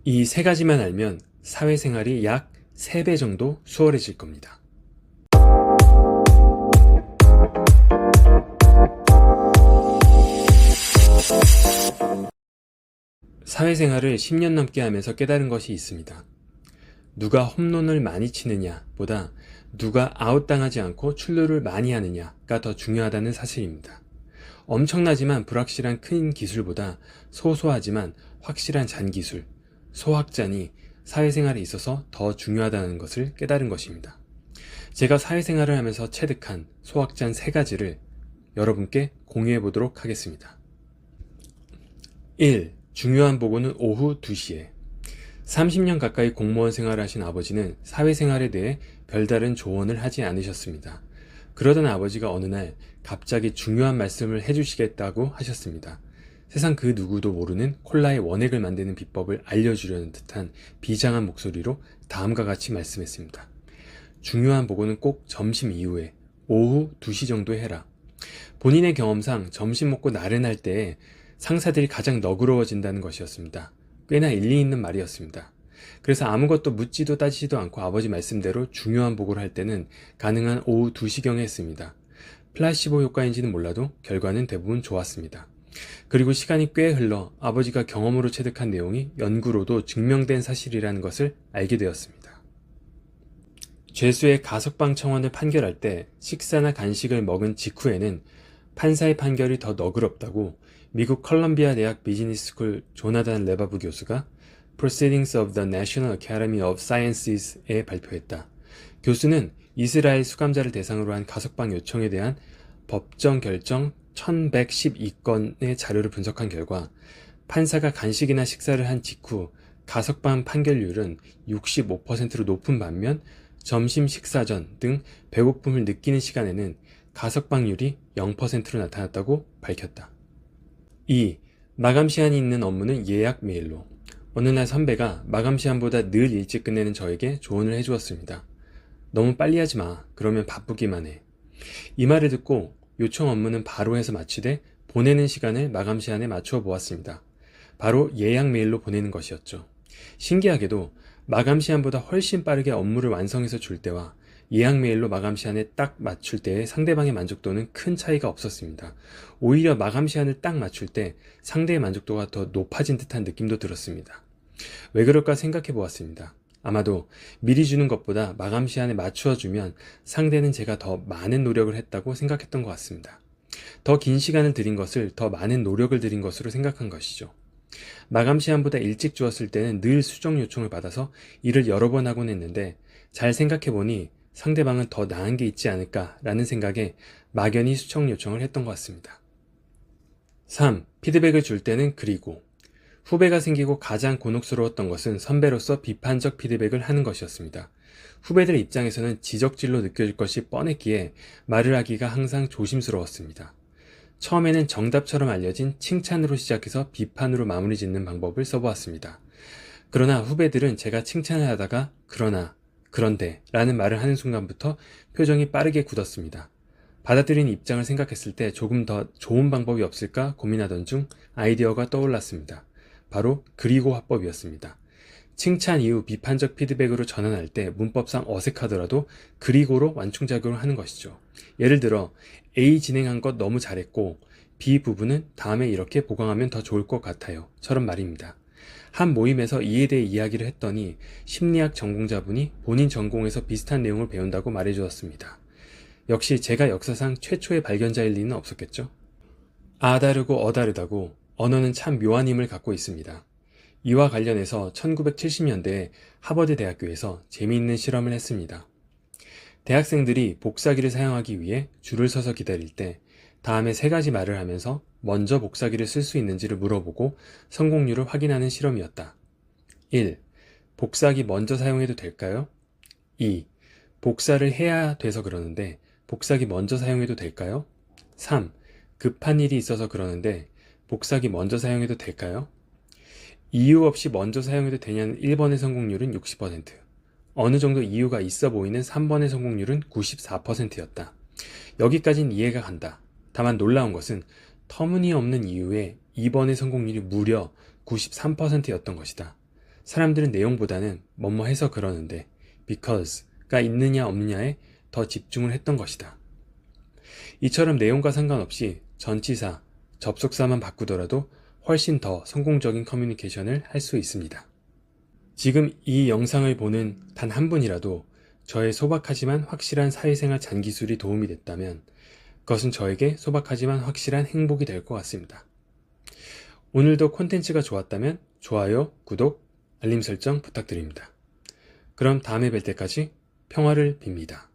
이 세 가지만 알면 사회생활이 약 3배 정도 수월해질 겁니다. 사회생활을 10년 넘게 하면서 깨달은 것이 있습니다. 누가 홈런을 많이 치느냐 보다 누가 아웃당하지 않고 출루를 많이 하느냐가 더 중요하다는 사실입니다. 엄청나지만 불확실한 큰 기술보다 소소하지만 확실한 잔기술, 소확잔이 사회생활에 있어서 더 중요하다는 것을 깨달은 것입니다. 제가 사회생활을 하면서 체득한 소확잔 3가지를 여러분께 공유해 보도록 하겠습니다. 1. 중요한 보고는 오후 2시에. 30년 가까이 공무원 생활을 하신 아버지는 사회생활에 대해 별다른 조언을 하지 않으셨습니다. 그러던 아버지가 어느 날 갑자기 중요한 말씀을 해주시겠다고 하셨습니다. 세상 그 누구도 모르는 콜라의 원액을 만드는 비법을 알려주려는 듯한 비장한 목소리로 다음과 같이 말씀했습니다. 중요한 보고는 꼭 점심 이후에 오후 2시 정도에 해라. 본인의 경험상 점심 먹고 나른할 때에 상사들이 가장 너그러워진다는 것이었습니다. 꽤나 일리 있는 말이었습니다. 그래서 아무것도 묻지도 따지지도 않고 아버지 말씀대로 중요한 보고를 할 때는 가능한 오후 2시경에 했습니다. 플라시보 효과인지는 몰라도 결과는 대부분 좋았습니다. 그리고 시간이 꽤 흘러 아버지가 경험으로 체득한 내용이 연구로도 증명된 사실이라는 것을 알게 되었습니다. 죄수의 가석방 청원을 판결할 때 식사나 간식을 먹은 직후에는 판사의 판결이 더 너그럽다고 미국 컬럼비아 대학 비즈니스스쿨 조나단 레바브 교수가 Proceedings of the National Academy of Sciences에 발표했다. 교수는 이스라엘 수감자를 대상으로 한 가석방 요청에 대한 법정 결정 1112건의 자료를 분석한 결과 판사가 간식이나 식사를 한 직후 가석방 판결률은 65%로 높은 반면 점심 식사 전 등 배고픔을 느끼는 시간에는 가석방률이 0%로 나타났다고 밝혔다. 2. 마감 시한이 있는 업무는 예약 메일로. 어느 날 선배가 마감 시한보다 늘 일찍 끝내는 저에게 조언을 해주었습니다. 너무 빨리 하지 마. 그러면 바쁘기만 해. 이 말을 듣고 요청 업무는 바로 해서 마치되 보내는 시간을 마감 시한에 맞추어 보았습니다. 바로 예약 메일로 보내는 것이었죠. 신기하게도 마감 시한보다 훨씬 빠르게 업무를 완성해서 줄 때와 예약 메일로 마감 시한에 딱 맞출 때의 상대방의 만족도는 큰 차이가 없었습니다. 오히려 마감 시한을 딱 맞출 때 상대의 만족도가 더 높아진 듯한 느낌도 들었습니다. 왜 그럴까 생각해 보았습니다. 아마도 미리 주는 것보다 마감 시한에 맞추어 주면 상대는 제가 더 많은 노력을 했다고 생각했던 것 같습니다. 더 긴 시간을 들인 것을 더 많은 노력을 들인 것으로 생각한 것이죠. 마감 시한보다 일찍 주었을 때는 늘 수정 요청을 받아서 일을 여러 번 하곤 했는데 잘 생각해보니 상대방은 더 나은 게 있지 않을까라는 생각에 막연히 수정 요청을 했던 것 같습니다. 3. 피드백을 줄 때는 그리고. 후배가 생기고 가장 곤혹스러웠던 것은 선배로서 비판적 피드백을 하는 것이었습니다. 후배들 입장에서는 지적질로 느껴질 것이 뻔했기에 말을 하기가 항상 조심스러웠습니다. 처음에는 정답처럼 알려진 칭찬으로 시작해서 비판으로 마무리 짓는 방법을 써보았습니다. 그러나 후배들은 제가 칭찬을 하다가 그러나, 그런데 라는 말을 하는 순간부터 표정이 빠르게 굳었습니다. 받아들인 입장을 생각했을 때 조금 더 좋은 방법이 없을까 고민하던 중 아이디어가 떠올랐습니다. 바로 그리고 화법이었습니다. 칭찬 이후 비판적 피드백으로 전환할 때 문법상 어색하더라도 그리고로 완충작용을 하는 것이죠. 예를 들어 A 진행한 것 너무 잘했고 B 부분은 다음에 이렇게 보강하면 더 좋을 것 같아요. 처럼 말입니다. 한 모임에서 이에 대해 이야기를 했더니 심리학 전공자분이 본인 전공에서 비슷한 내용을 배운다고 말해주었습니다. 역시 제가 역사상 최초의 발견자일 리는 없었겠죠? 아다르고 어다르다고 언어는 참 묘한 힘을 갖고 있습니다. 이와 관련해서 1970년대에 하버드 대학교에서 재미있는 실험을 했습니다. 대학생들이 복사기를 사용하기 위해 줄을 서서 기다릴 때 다음에 3가지 말을 하면서 먼저 복사기를 쓸 수 있는지를 물어보고 성공률을 확인하는 실험이었다. 1. 복사기 먼저 사용해도 될까요? 2. 복사를 해야 돼서 그러는데 복사기 먼저 사용해도 될까요? 3. 급한 일이 있어서 그러는데 복사기 먼저 사용해도 될까요? 이유 없이 먼저 사용해도 되냐는 1번의 성공률은 60%, 어느 정도 이유가 있어 보이는 3번의 성공률은 94%였다. 여기까진 이해가 간다. 다만 놀라운 것은 터무니없는 이유에 2번의 성공률이 무려 93%였던 것이다. 사람들은 내용보다는 뭐뭐 해서 그러는데 because가 있느냐 없느냐에 더 집중을 했던 것이다. 이처럼 내용과 상관없이 전치사, 접속사만 바꾸더라도 훨씬 더 성공적인 커뮤니케이션을 할 수 있습니다. 지금 이 영상을 보는 단 한 분이라도 저의 소박하지만 확실한 사회생활 잔기술이 도움이 됐다면 그것은 저에게 소박하지만 확실한 행복이 될 것 같습니다. 오늘도 콘텐츠가 좋았다면 좋아요, 구독, 알림 설정 부탁드립니다. 그럼 다음에 뵐 때까지 평화를 빕니다.